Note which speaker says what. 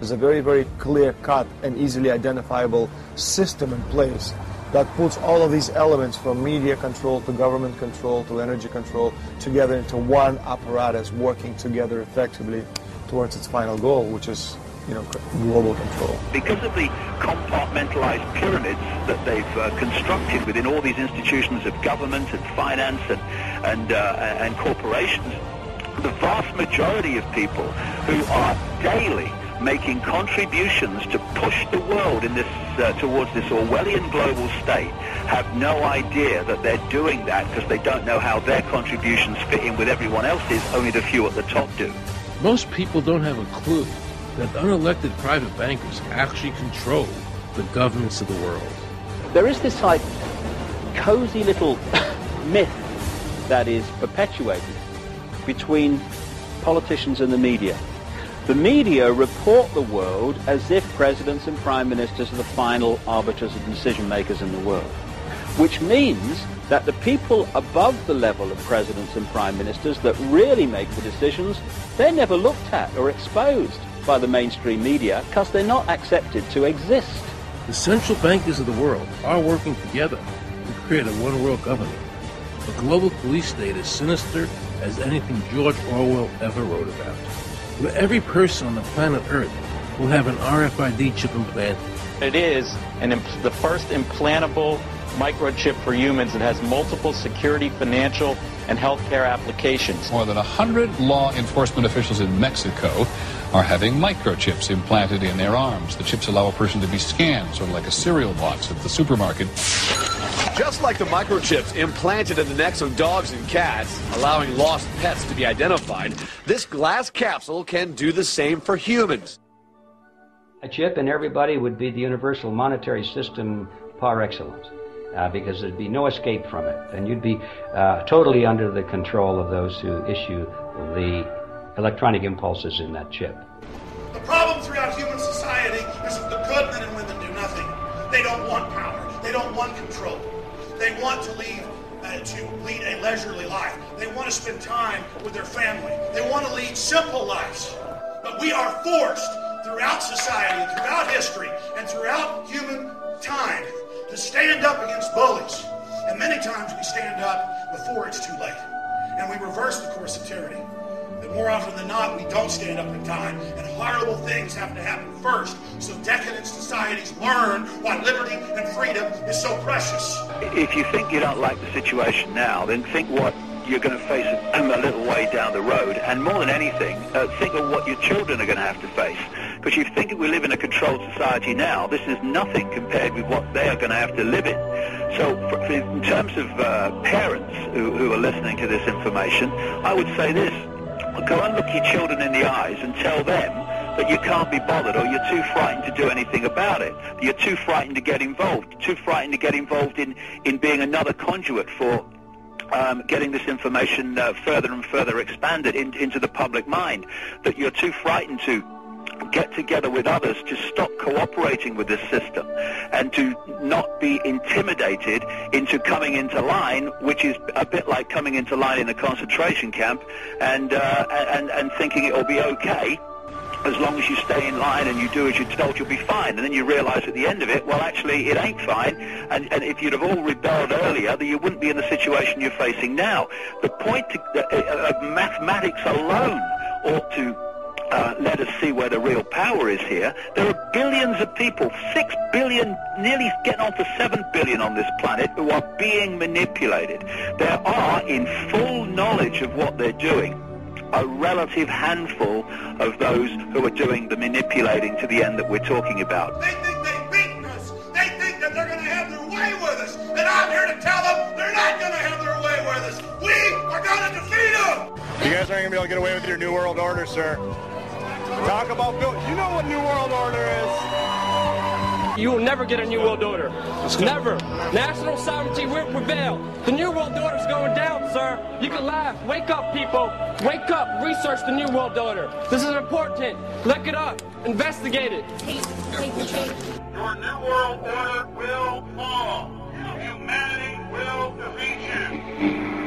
Speaker 1: There's a very, very clear-cut and easily identifiable system in place that puts all of these elements, from media control to government control to energy control, together into one apparatus working together effectively towards its final goal, which is, global control.
Speaker 2: Because of the compartmentalized pyramids that they've constructed within all these institutions of government and finance and corporations, the vast majority of people who are daily making contributions to push the world in this towards this Orwellian global state have no idea that they're doing that, because they don't know how their contributions fit in with everyone else's. Only the few at the top do.
Speaker 3: Most people don't have a clue that unelected private bankers actually control the governments of the world.
Speaker 4: There is this cozy little myth that is perpetuated between politicians and the media. The media report the world as if presidents and prime ministers are the final arbiters and decision makers in the world, which means that the people above the level of presidents and prime ministers that really make the decisions, they're never looked at or exposed by the mainstream media because they're not accepted to exist.
Speaker 3: The central bankers of the world are working together to create a one-world government. A global police state as sinister as anything George Orwell ever wrote about, where every person on the planet Earth will have an RFID chip implanted.
Speaker 5: It is the first implantable microchip for humans that has multiple security, financial, and healthcare applications.
Speaker 6: More than 100 law enforcement officials in Mexico are having microchips implanted in their arms. The chips allow a person to be scanned, sort of like a cereal box at the supermarket.
Speaker 7: Just like the microchips implanted in the necks of dogs and cats, allowing lost pets to be identified, this glass capsule can do the same for humans.
Speaker 8: A chip in everybody would be the universal monetary system par excellence, because there'd be no escape from it, and you'd be totally under the control of those who issue the electronic impulses in that chip.
Speaker 9: The problem throughout human society is that the good men and women do nothing. They don't want power. They don't want control. They want to lead a leisurely life. They want to spend time with their family. They want to lead simple lives. But we are forced throughout society and throughout history and throughout human time to stand up against bullies. And many times we stand up before it's too late. And we reverse the course of tyranny. But more often than not, we don't stand up in time, and horrible things have to happen first, so decadent societies learn why liberty and freedom is so precious.
Speaker 2: If you think you don't like the situation now, then think what you're going to face a little way down the road, and more than anything, think of what your children are going to have to face. Because you think we live in a controlled society now, this is nothing compared with what they are going to have to live in. So in terms of parents who are listening to this information, I would say this: go and look your children in the eyes and tell them that you can't be bothered, or you're too frightened to do anything about it. You're too frightened to get involved, in being another conduit for getting this information further and further expanded into the public mind, that you're too frightened to get together with others to stop cooperating with this system and to not be intimidated into coming into line, which is a bit like coming into line in a concentration camp and thinking it'll be okay. As long as you stay in line and you do as you're told, you'll be fine. And then you realize at the end of it, well, actually, it ain't fine. And if you'd have all rebelled earlier, then you wouldn't be in the situation you're facing now. The point of mathematics alone ought to let us see where the real power is here. There are billions of people, 6 billion, nearly getting on to 7 billion on this planet, who are being manipulated. There are, in full knowledge of what they're doing, a relative handful of those who are doing the manipulating to the end that we're talking about.
Speaker 9: They think they've beaten us. They think that they're going to have their way with us. And I'm here to tell them they're not going to have their way with us. We are going to defeat them.
Speaker 10: You guys aren't going to be able to get away with your New World Order, sir. Talk about you know what New World Order is.
Speaker 11: You will never get a New World Order. Never. National sovereignty will prevail. The New World Order is going down, sir. You can laugh. Wake up, people. Wake up. Research the New World Order. This is important. Look it up. Investigate it.
Speaker 9: Your New World Order will fall. Humanity will defeat you.